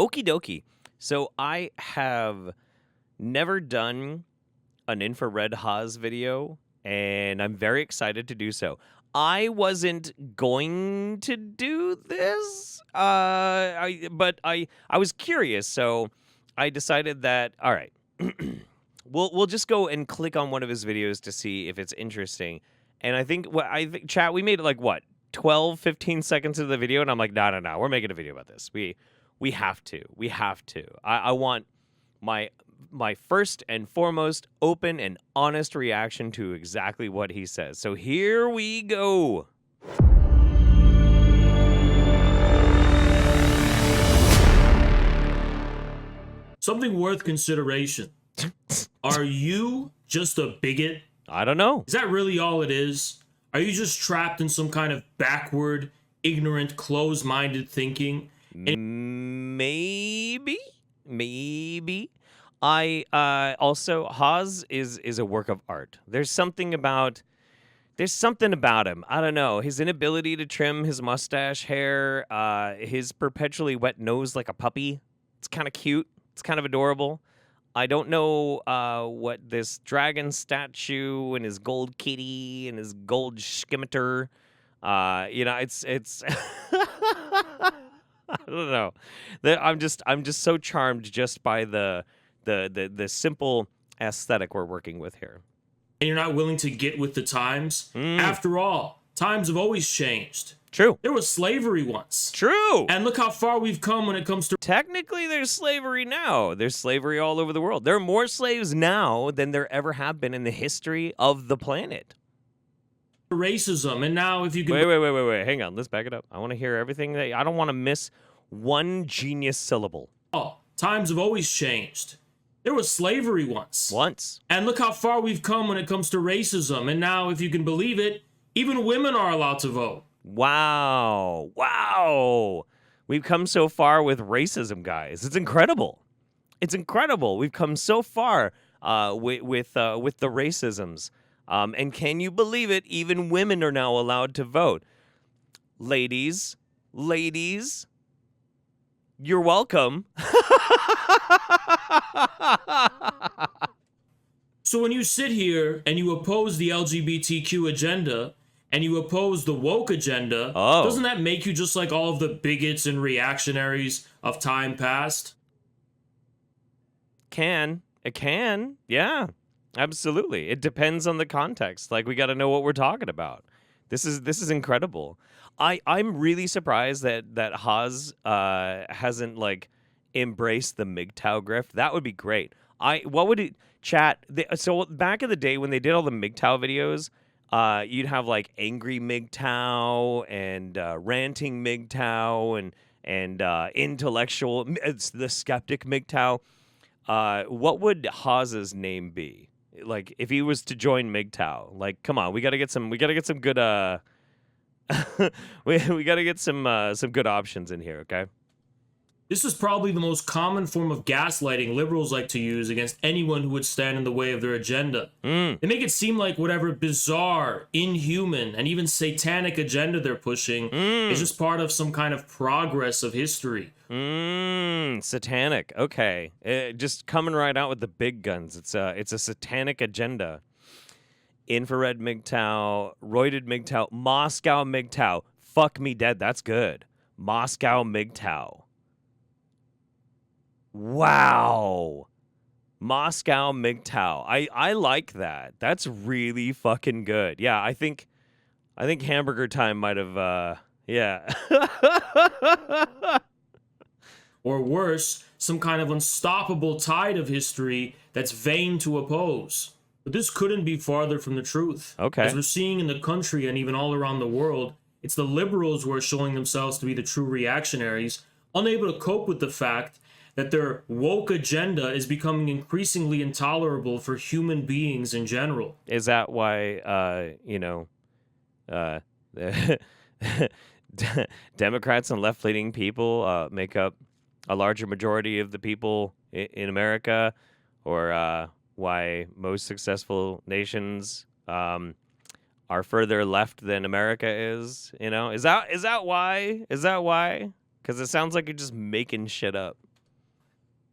Okie dokie. So I have never done an infrared Haas video, and I'm very excited to do so. I wasn't going to do this, but I was curious, so I decided that all right, we'll just go and click on one of his videos to see if it's interesting. And I think chat, we made it like what 12, 15 seconds of the video, and I'm like, no, we're making a video about this. We have to. I want my first and foremost open and honest reaction to exactly what he says. So here we go. Something worth consideration. Are you just a bigot? I don't know. Is that really all it is? Are you just trapped in some kind of backward, ignorant, closed-minded thinking? Maybe. I also Haas is a work of art. There's something about him. I don't know. His inability to trim his mustache hair, his perpetually wet nose like a puppy. It's kind of cute. It's kind of adorable. I don't know what this dragon statue and his gold kitty and his gold scimitar. It's I don't know. I'm just so charmed just by the simple aesthetic we're working with here. And you're not willing to get with the times? After all, times have always changed. True. There was slavery once. True. And look how far we've come when it comes to... Technically, there's slavery now. There's slavery all over the world. There are more slaves now than there ever have been in the history of the planet. Racism. And now if you can... Wait. Hang on. Let's back it up. I want to hear everything. I don't want to miss one genius syllable. Oh, times have always changed. There was slavery once. And look how far we've come when it comes to racism. And now, if you can believe it, even women are allowed to vote. Wow. We've come so far with racism, guys. It's incredible. We've come so far with the racisms. And can you believe it? Even women are now allowed to vote. Ladies, you're welcome. So when you sit here and you oppose the LGBTQ agenda and you oppose the woke agenda, doesn't that make you just like all of the bigots and reactionaries of time past? It can. Yeah, absolutely. It depends on the context. Like, we got to know what we're talking about. This is incredible. I'm really surprised that Haas hasn't like embraced the MGTOW grift. That would be great. So back in the day when they did all the MGTOW videos, you'd have like angry MGTOW and ranting MGTOW and intellectual, it's the skeptic MGTOW. What would Haas's name be? Like, if he was to join MGTOW? Like, come on, we gotta get some good we gotta get some good options in here, okay? This is probably the most common form of gaslighting liberals like to use against anyone who would stand in the way of their agenda. They make it seem like whatever bizarre, inhuman, and even satanic agenda they're pushing is just part of some kind of progress of history. Satanic. Okay. Just coming right out with the big guns. It's a satanic agenda. Infrared MGTOW, roided MGTOW, Moscow MGTOW. Fuck me dead. That's good. Moscow MGTOW. Wow. Moscow MGTOW. I like that. That's really fucking good. Yeah, I think Hamburger Time might have yeah. Or worse, some kind of unstoppable tide of history that's vain to oppose. But this couldn't be farther from the truth. Okay. As we're seeing in the country and even all around the world, it's the liberals who are showing themselves to be the true reactionaries, unable to cope with the fact that their woke agenda is becoming increasingly intolerable for human beings in general. Is that why, Democrats and left-leaning people make up a larger majority of the people in America, or why most successful nations are further left than America is? You know, is that why? Because it sounds like you're just making shit up.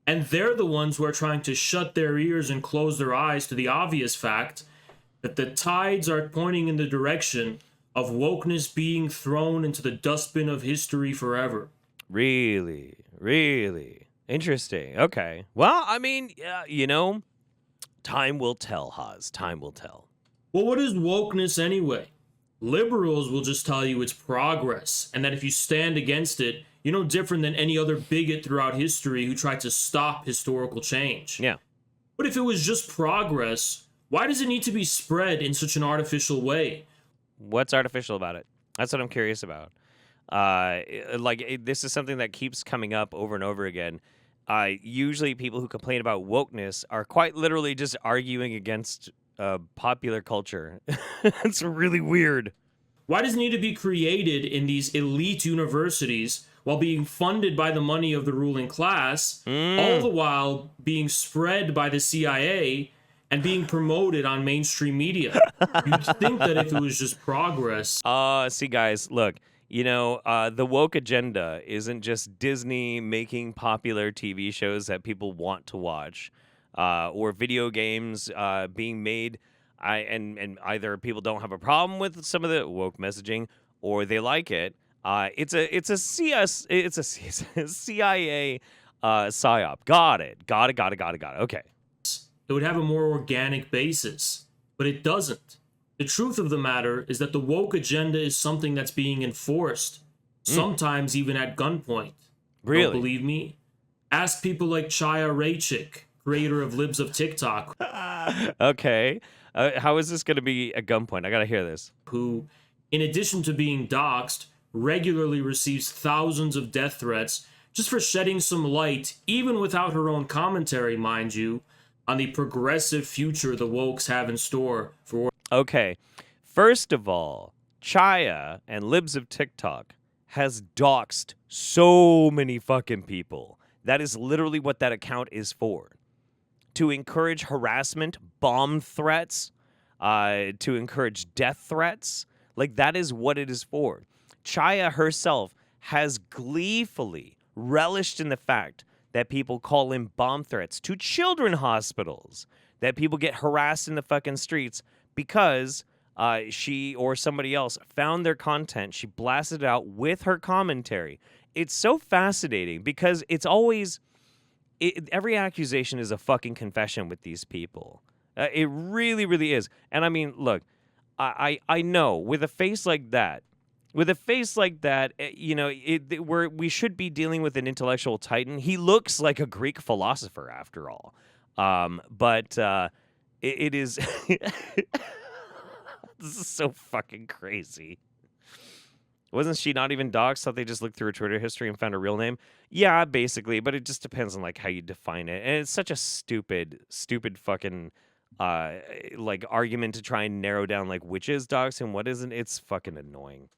And they're the ones who are trying to shut their ears and close their eyes to the obvious fact that the tides are pointing in the direction of wokeness being thrown into the dustbin of history forever. Really? Really? Interesting. Okay. Well, I mean, time will tell, Haas. Time will tell. Well, what is wokeness anyway? Liberals will just tell you it's progress, and that if you stand against it, you're no different than any other bigot throughout history who tried to stop historical change. Yeah. But if it was just progress, why does it need to be spread in such an artificial way? What's artificial about it? That's what I'm curious about. This is something that keeps coming up over and over again. Usually people who complain about wokeness are quite literally just arguing against popular culture. It's really weird. Why does it need to be created in these elite universities while being funded by the money of the ruling class, all the while being spread by the CIA and being promoted on mainstream media? You'd think that if it was just progress. See, guys, look, the woke agenda isn't just Disney making popular TV shows that people want to watch, or video games being made. And either people don't have a problem with some of the woke messaging, or they like it. It's a CIA psyop. Got it. Okay. It would have a more organic basis, but it doesn't. The truth of the matter is that the woke agenda is something that's being enforced, sometimes even at gunpoint. Really? Don't believe me? Ask people like Chaya Raichik, creator of Libs of TikTok. Okay. How is this going to be a gunpoint? I got to hear this. Who, in addition to being doxxed, regularly receives thousands of death threats just for shedding some light, even without her own commentary, mind you, on the progressive future the wokes have in store for. Okay. First of all, Chaya and Libs of TikTok has doxed so many fucking people. That is literally what that account is for. To encourage harassment, bomb threats, to encourage death threats. Like, that is what it is for. Chaya herself has gleefully relished in the fact that people call in bomb threats to children hospitals, that people get harassed in the fucking streets because she or somebody else found their content. She blasted it out with her commentary. It's so fascinating because it's always... every accusation is a fucking confession with these people. It really, really is. And I mean, look, I know with a face like that, we should be dealing with an intellectual titan. He looks like a Greek philosopher, after all. But it is. This is so fucking crazy. Wasn't she not even doxxed? Thought they just looked through her Twitter history and found her real name? Yeah, basically, but it just depends on how you define it. And it's such a stupid fucking argument to try and narrow down which is doxxed and what isn't. It's fucking annoying.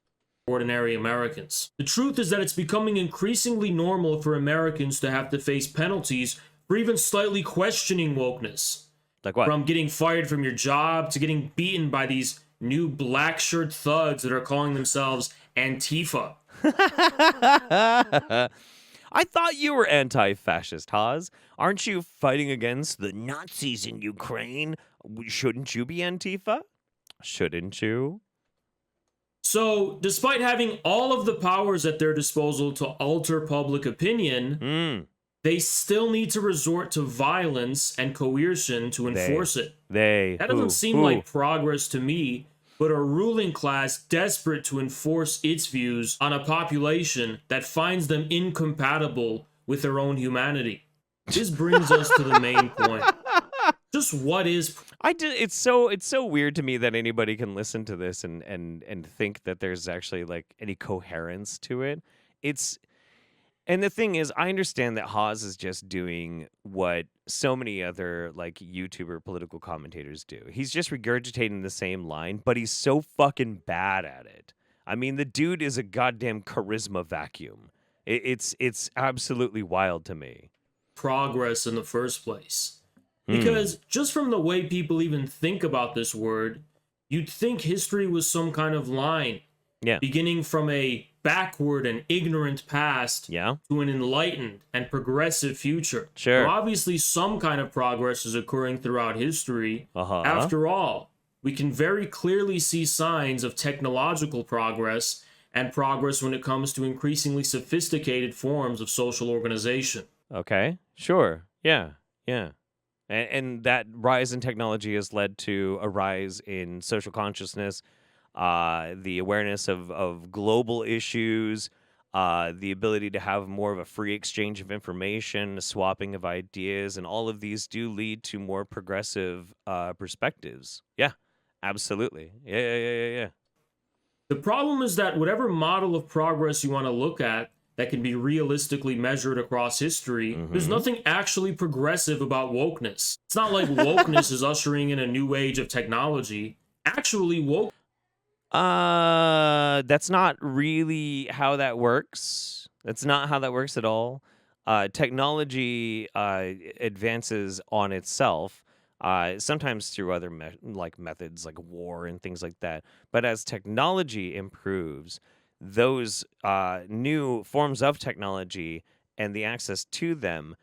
Ordinary Americans. The truth is that it's becoming increasingly normal for Americans to have to face penalties for even slightly questioning wokeness. Like what? From getting fired from your job to getting beaten by these new black shirt thugs that are calling themselves Antifa. I thought you were anti-fascist, Haas. Aren't you fighting against the Nazis in Ukraine? Shouldn't you be Antifa? Shouldn't you? So, despite having all of the powers at their disposal to alter public opinion, they still need to resort to violence and coercion to enforce it. That doesn't seem like progress to me, but a ruling class desperate to enforce its views on a population that finds them incompatible with their own humanity. This brings us to the main point. Just what is... It's so weird to me that anybody can listen to this and think that there's actually any coherence to it. And the thing is, I understand that Haas is just doing what so many other YouTuber political commentators do. He's just regurgitating the same line, but he's so fucking bad at it. I mean, the dude is a goddamn charisma vacuum. It's absolutely wild to me. Progress in the first place. Because just from the way people even think about this word, you'd think history was some kind of line. Yeah. Beginning from a backward and ignorant past Yeah. to an enlightened and progressive future. Sure. Now, obviously, some kind of progress is occurring throughout history. Uh-huh. After all, we can very clearly see signs of technological progress and progress when it comes to increasingly sophisticated forms of social organization. Okay. Sure. Yeah. Yeah. And that rise in technology has led to a rise in social consciousness, the awareness of global issues, the ability to have more of a free exchange of information, a swapping of ideas, and all of these do lead to more progressive perspectives. Yeah, absolutely. Yeah. The problem is that whatever model of progress you want to look at that can be realistically measured across history, there's nothing actually progressive about wokeness. It's not like wokeness is ushering in a new age of technology. Actually, woke. That's not really how that works. That's not how that works at all. Technology advances on itself, sometimes through other methods like war and things like that. But as technology improves, those new forms of technology and the access to them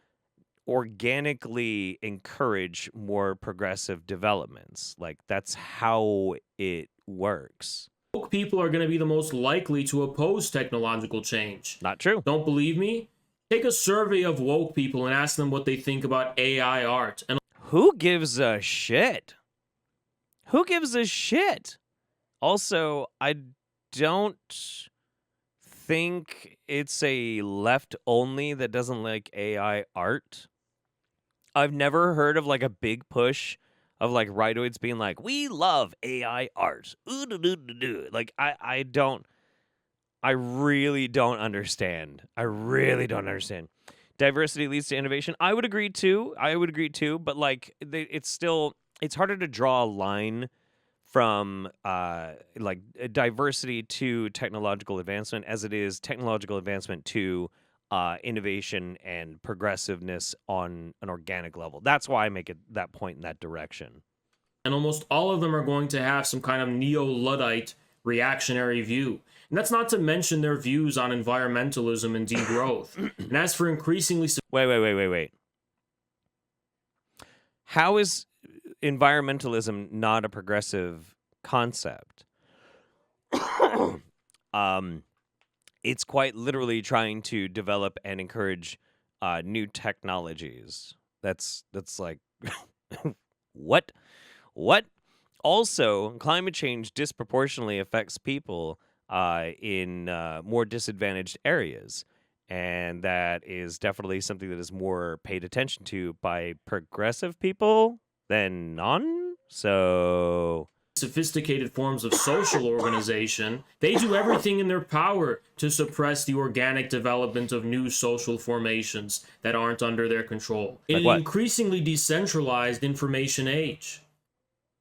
organically encourage more progressive developments. Like that's how it works. Woke people are going to be the most likely to oppose technological change. Not true. Don't believe me? Take a survey of woke people and ask them what they think about AI art. And Who gives a shit? Who gives a shit? Also, I don't think it's a left only that doesn't like AI art. I've never heard of like a big push of like rightoids being like, we love AI art. Ooh-doo-doo-doo-doo. Like I really don't understand. I really don't understand. Diversity leads to innovation. I would agree too. But like it's harder to draw a line from diversity to technological advancement as it is technological advancement to innovation and progressiveness on an organic level. That's why I make it that point in that direction. And almost all of them are going to have some kind of neo-Luddite reactionary view. And that's not to mention their views on environmentalism and degrowth. And as for increasingly... Wait. How is environmentalism not a progressive concept? It's quite literally trying to develop and encourage new technologies. That's like what? Also, climate change disproportionately affects people in more disadvantaged areas. And that is definitely something that is more paid attention to by progressive people than non. So sophisticated forms of social organization, they do everything in their power to suppress the organic development of new social formations that aren't under their control. In an increasingly decentralized information age.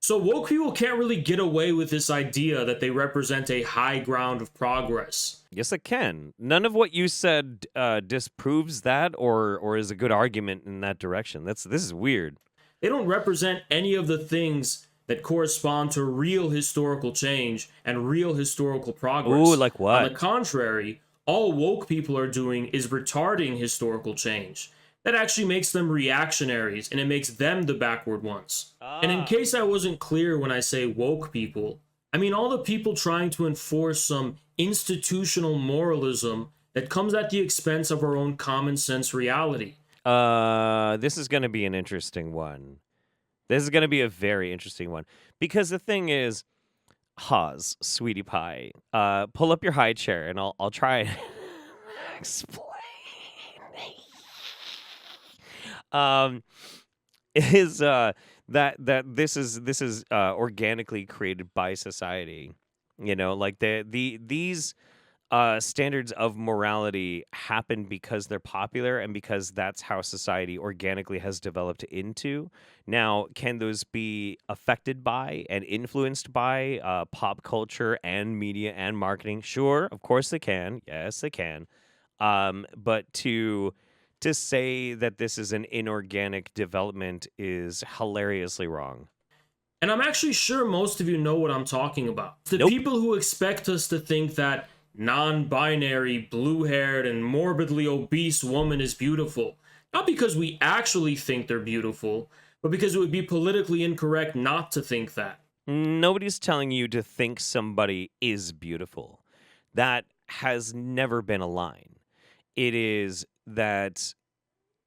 So woke people can't really get away with this idea that they represent a high ground of progress. Yes, it can. None of what you said disproves that or is a good argument in that direction. This is weird. They don't represent any of the things that correspond to real historical change and real historical progress. Ooh, like what? On the contrary, all woke people are doing is retarding historical change. That actually makes them reactionaries, and it makes them the backward ones. And in case I wasn't clear when I say woke people, I mean all the people trying to enforce some institutional moralism that comes at the expense of our own common sense reality. This is going to be an interesting one. This is going to be a very interesting one. Because the thing is, Haas, sweetie pie, pull up your high chair and I'll try and explain. Is that this is organically created by society. You know, like these standards of morality happen because they're popular and because that's how society organically has developed into. Now, can those be affected by and influenced by pop culture and media and marketing? Sure, of course they can. Yes, they can. But to say that this is an inorganic development is hilariously wrong. And I'm actually sure most of you know what I'm talking about. The Nope. people who expect us to think that non-binary, blue-haired, and morbidly obese woman is beautiful. Not because we actually think they're beautiful, but because it would be politically incorrect not to think that. Nobody's telling you to think somebody is beautiful. That has never been a line. It is that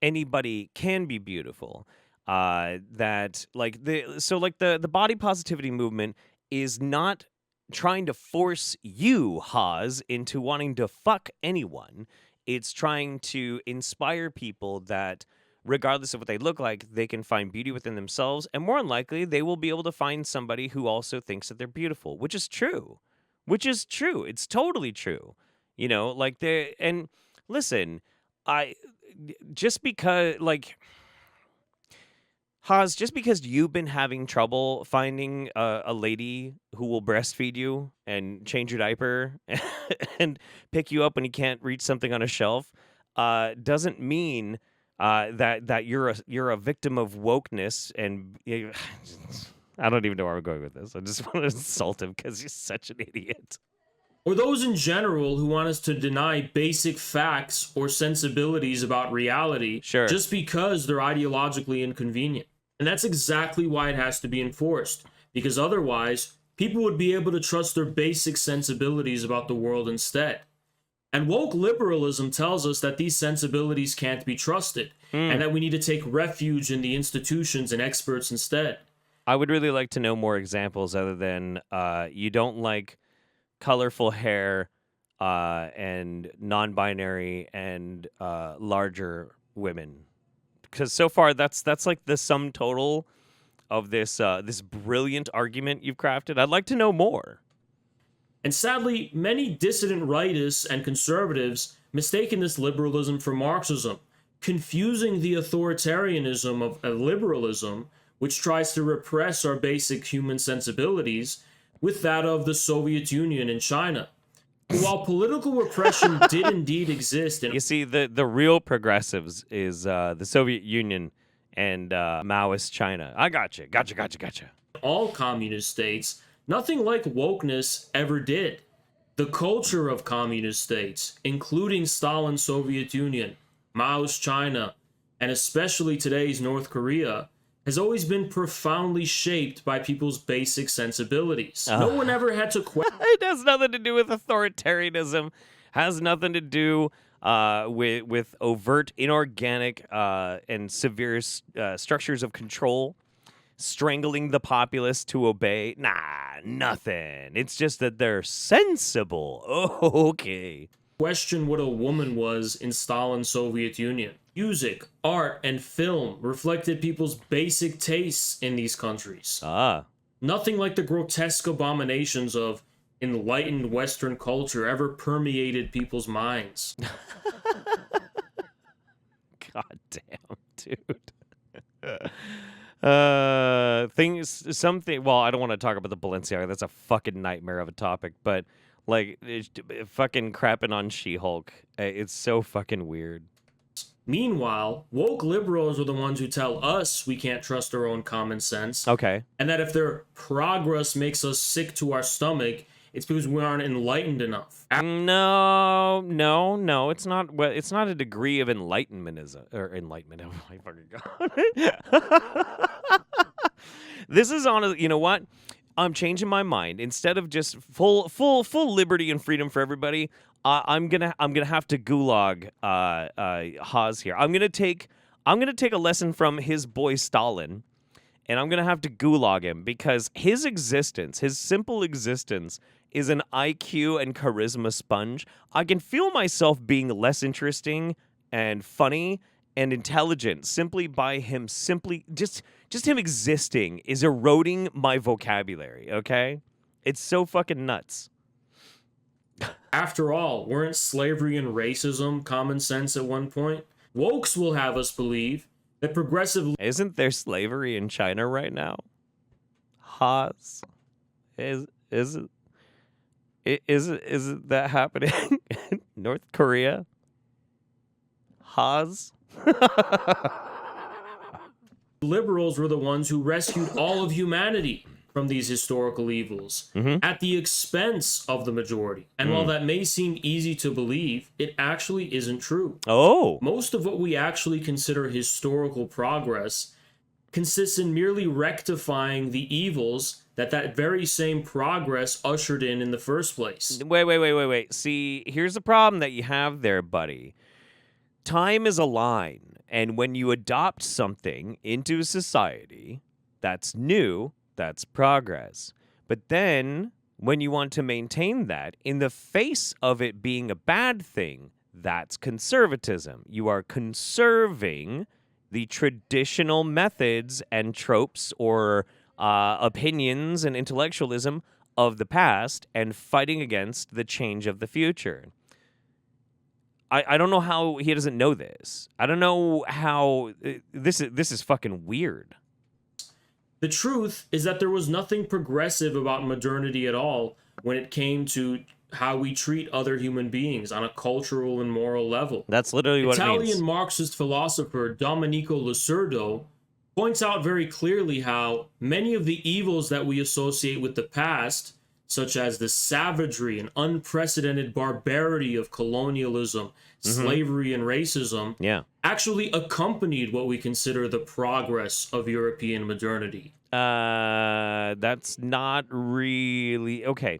anybody can be beautiful. That like the body positivity movement is not trying to force you, Haas, into wanting to fuck anyone. It's trying to inspire people that regardless of what they look like, they can find beauty within themselves, and more than likely, they will be able to find somebody who also thinks that they're beautiful, which is true. Which is true. It's totally true. You know, like they and listen, I just because like Haas, just because you've been having trouble finding a lady who will breastfeed you and change your diaper and pick you up when you can't reach something on a shelf, doesn't mean that you're a victim of wokeness. And I don't even know where I'm going with this. I just want to insult him because he's such an idiot. Or those in general who want us to deny basic facts or sensibilities about reality just because they're ideologically inconvenient. And that's exactly why it has to be enforced, because otherwise, people would be able to trust their basic sensibilities about the world instead. And woke liberalism tells us that these sensibilities can't be trusted, and that we need to take refuge in the institutions and experts instead. I would really like to know more examples other than you don't like colorful hair and non-binary and larger women, because so far that's like the sum total of this this brilliant argument you've crafted. I'd like to know more. And sadly, many dissident rightists and conservatives mistaken this liberalism for Marxism, confusing the authoritarianism of a liberalism which tries to repress our basic human sensibilities with that of the Soviet Union and China. While political repression did indeed exist in... You see, the real progressives is the Soviet Union and Maoist China. I gotcha. all communist states, nothing like wokeness ever did. The culture of communist states, including Stalin's Soviet Union, Mao's China, and especially today's North Korea, has always been profoundly shaped by people's basic sensibilities. No one ever had to question. It has nothing to do with authoritarianism. Has nothing to do with overt, inorganic, and severe structures of control, strangling the populace to obey. Nah, nothing. It's just that they're sensible. Oh, okay. Question what a woman was in Stalin's Soviet Union. Music, art, and film reflected people's basic tastes in these countries. Nothing like the grotesque abominations of enlightened Western culture ever permeated people's minds. God damn, dude. Well, I don't want to talk about the Balenciaga. That's a fucking nightmare of a topic, but like, fucking crapping on She-Hulk. It's so fucking weird. Meanwhile, woke liberals are the ones who tell us we can't trust our own common sense. Okay. And that if their progress makes us sick to our stomach, it's because we aren't enlightened enough. No. It's not. Well, it's not a degree of enlightenment. Oh my fucking god. This is honestly. You know what? I'm changing my mind. Instead of just full liberty and freedom for everybody, I'm gonna have to gulag Haas here. I'm gonna take a lesson from his boy Stalin, and I'm gonna have to gulag him because his simple existence, is an IQ and charisma sponge. I can feel myself being less interesting and funny and intelligent simply by him just him existing is eroding my vocabulary, okay? It's so fucking nuts. After all, weren't slavery and racism common sense at one point? Wokes will have us believe that progressive... Isn't there slavery in China right now? Haas? Is it that happening in North Korea? Haas? Liberals were the ones who rescued all of humanity from these historical evils Mm-hmm. at the expense of the majority. And while that may seem easy to believe, it actually isn't true. Oh. Most of what we actually consider historical progress consists in merely rectifying the evils that very same progress ushered in the first place. Wait. See, here's the problem that you have there, buddy. Time is a line, and when you adopt something into society that's new, that's progress. But then, when you want to maintain that in the face of it being a bad thing, that's conservatism. You are conserving the traditional methods and tropes or opinions and intellectualism of the past and fighting against the change of the future. I don't know how he doesn't know this. I don't know how this is fucking weird. The truth is that there was nothing progressive about modernity at all when it came to how we treat other human beings on a cultural and moral level. That's literally what it means. Italian Marxist philosopher Domenico Lacerdo points out very clearly how many of the evils that we associate with the past, such as the savagery and unprecedented barbarity of colonialism, slavery, and racism, actually accompanied what we consider the progress of European modernity. That's not really okay.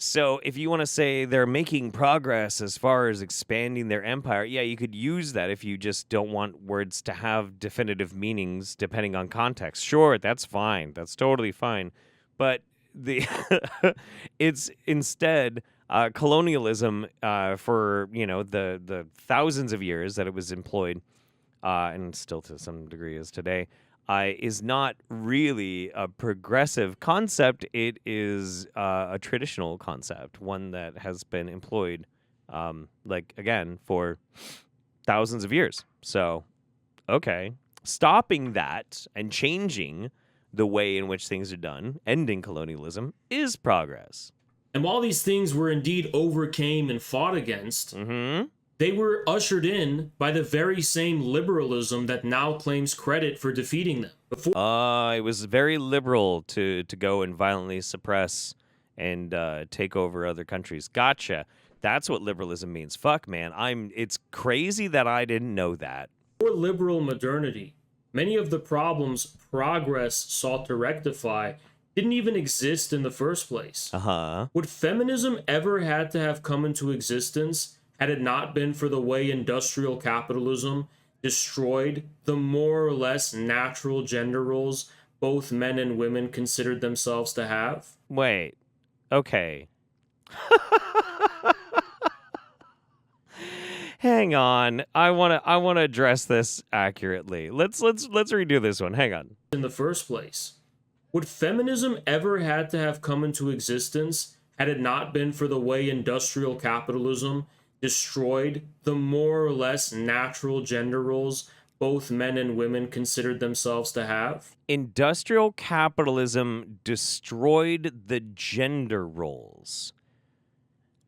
So if you want to say they're making progress as far as expanding their empire, yeah, you could use that if you just don't want words to have definitive meanings depending on context. Sure, that's fine. That's totally fine. But the it's instead colonialism for the thousands of years that it was employed, and still to some degree is today. Is not really a progressive concept. It is a traditional concept, one that has been employed, again, for thousands of years. So, okay. Stopping that and changing the way in which things are done, ending colonialism, is progress. And while these things were indeed overcame and fought against, they were ushered in by the very same liberalism that now claims credit for defeating them. It was very liberal to go and violently suppress and take over other countries. Gotcha. That's what liberalism means. Fuck, man. It's crazy that I didn't know that. For liberal modernity, many of the problems progress sought to rectify didn't even exist in the first place. Would feminism ever had to have come into existence had it not been for the way industrial capitalism destroyed the more or less natural gender roles both men and women considered themselves to have? Wait. Okay. Hang on. I want to address this accurately. Let's redo this one. Hang on. In the first place, would feminism ever had to have come into existence had it not been for the way industrial capitalism destroyed the more or less natural gender roles both men and women considered themselves to have? Industrial capitalism destroyed the gender roles.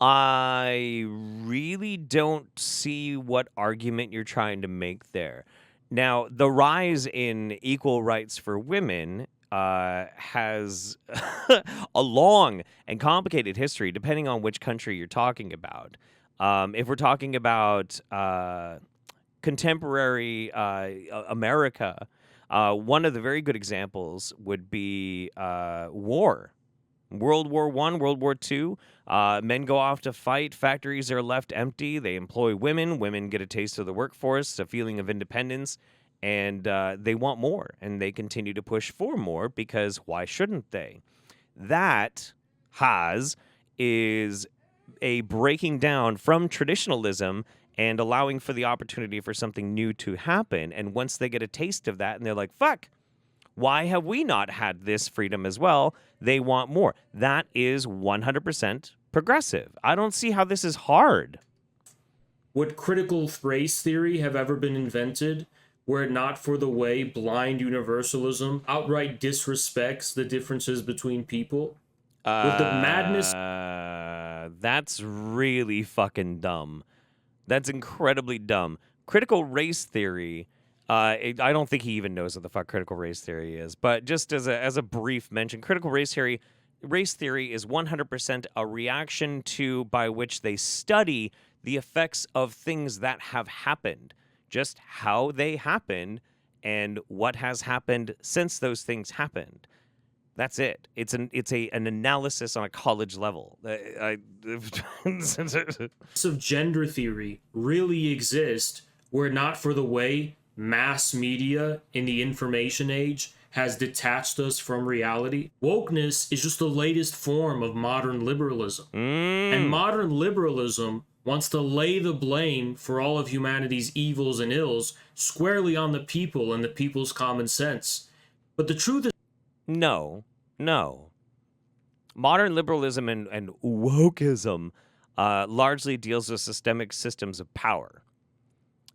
I really don't see what argument you're trying to make there. Now, the rise in equal rights for women has a long and complicated history, depending on which country you're talking about. If we're talking about contemporary America, one of the very good examples would be war. World War I, World War II. Men go off to fight. Factories are left empty. They employ women. Women get a taste of the workforce, a feeling of independence, and they want more. And they continue to push for more because why shouldn't they? That is a breaking down from traditionalism and allowing for the opportunity for something new to happen. And once they get a taste of that and they're like, fuck, why have we not had this freedom as well? They want more. That is 100% progressive. I don't see how this is hard. Would critical race theory have ever been invented were it not for the way blind universalism outright disrespects the differences between people? With the madness... That's really fucking dumb. That's incredibly dumb. Critical race theory I don't think he even knows what the fuck critical race theory is. But just as a brief mention, critical race theory is 100% a reaction to by which they study the effects of things that have happened, just how they happened and what has happened since those things happened. That's it. It's an analysis on a college level. Of gender theory really exist were it not for the way mass media in the information age has detached us from reality. Wokeness is just the latest form of modern liberalism. And modern liberalism wants to lay the blame for all of humanity's evils and ills squarely on the people and the people's common sense. But the truth is... No. Modern liberalism and wokeism largely deals with systemic systems of power.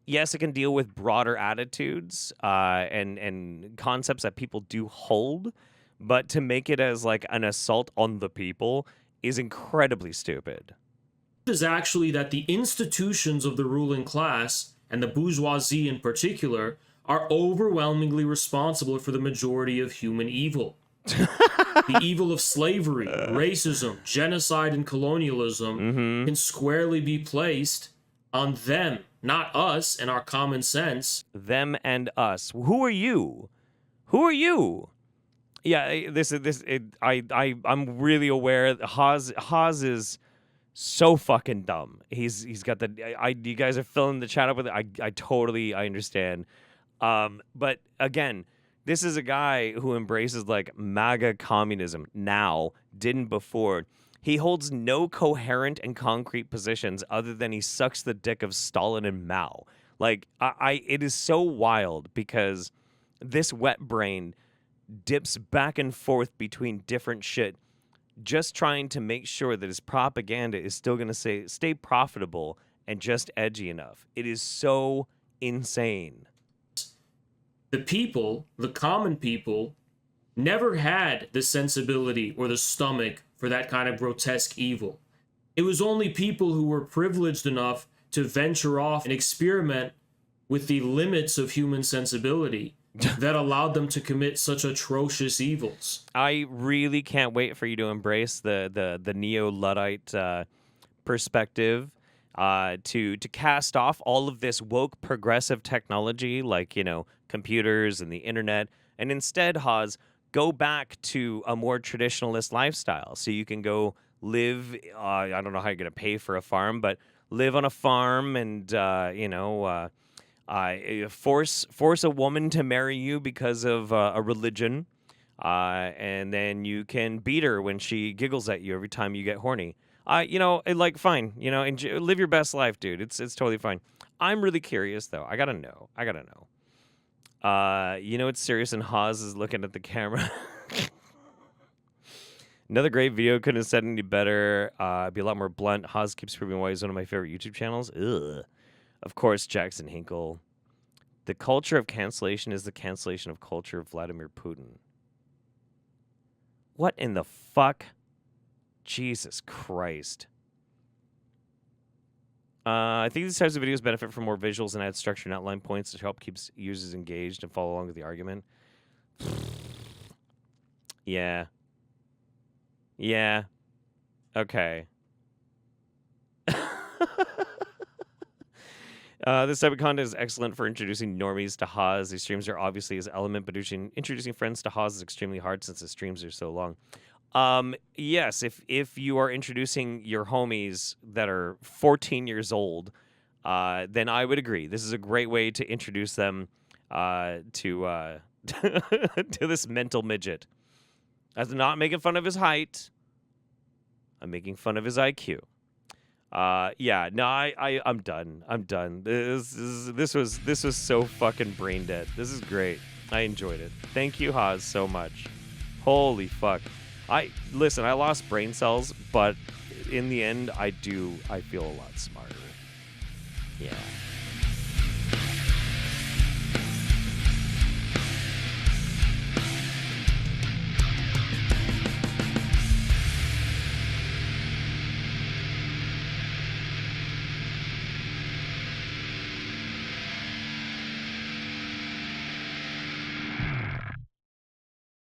Yes, it can deal with broader attitudes and concepts that people do hold, but to make it as like an assault on the people is incredibly stupid. Is actually that the institutions of the ruling class, and the bourgeoisie in particular, are overwhelmingly responsible for the majority of human evil. The evil of slavery, racism, genocide, and colonialism can squarely be placed on them, not us and our common sense. Them and us. Who are you? Yeah, I'm really aware. Haas is so fucking dumb. He's got you guys are filling the chat up with it. I totally understand. But again, this is a guy who embraces like MAGA communism now, didn't before. He holds no coherent and concrete positions other than he sucks the dick of Stalin and Mao. Like, it is so wild because this wet brain dips back and forth between different shit, just trying to make sure that his propaganda is still going to stay profitable and just edgy enough. It is so insane. The people, the common people, never had the sensibility or the stomach for that kind of grotesque evil. It was only people who were privileged enough to venture off and experiment with the limits of human sensibility that allowed them to commit such atrocious evils. I really can't wait for you to embrace the neo-Luddite perspective, to cast off all of this woke progressive technology like, computers and the internet, and instead, Haas, go back to a more traditionalist lifestyle. So you can go live, I don't know how you're going to pay for a farm, but live on a farm and, force a woman to marry you because of a religion, and then you can beat her when she giggles at you every time you get horny. Fine, live your best life, dude. It's totally fine. I'm really curious, though. I gotta know. It's serious, and Haas is looking at the camera. Another great video, couldn't have said any better. Be a lot more blunt. Haas keeps proving why he's one of my favorite YouTube channels. Ugh. Of course, Jackson Hinkle. The culture of cancellation is the cancellation of culture of Vladimir Putin. What in the fuck? Jesus Christ. I think these types of videos benefit from more visuals and add structure and outline points to help keep users engaged and follow along with the argument. Yeah. Okay. This type of content is excellent for introducing normies to Haas. These streams are obviously his element, but introducing friends to Haas is extremely hard since the streams are so long. Yes, if you are introducing your homies that are 14 years old, then I would agree. This is a great way to introduce them to to this mental midget. I'm not making fun of his height. I'm making fun of his IQ. I'm done. This was so fucking brain dead. This is great. I enjoyed it. Thank you, Haas, so much. Holy fuck. I lost brain cells, but in the end, I feel a lot smarter. Yeah.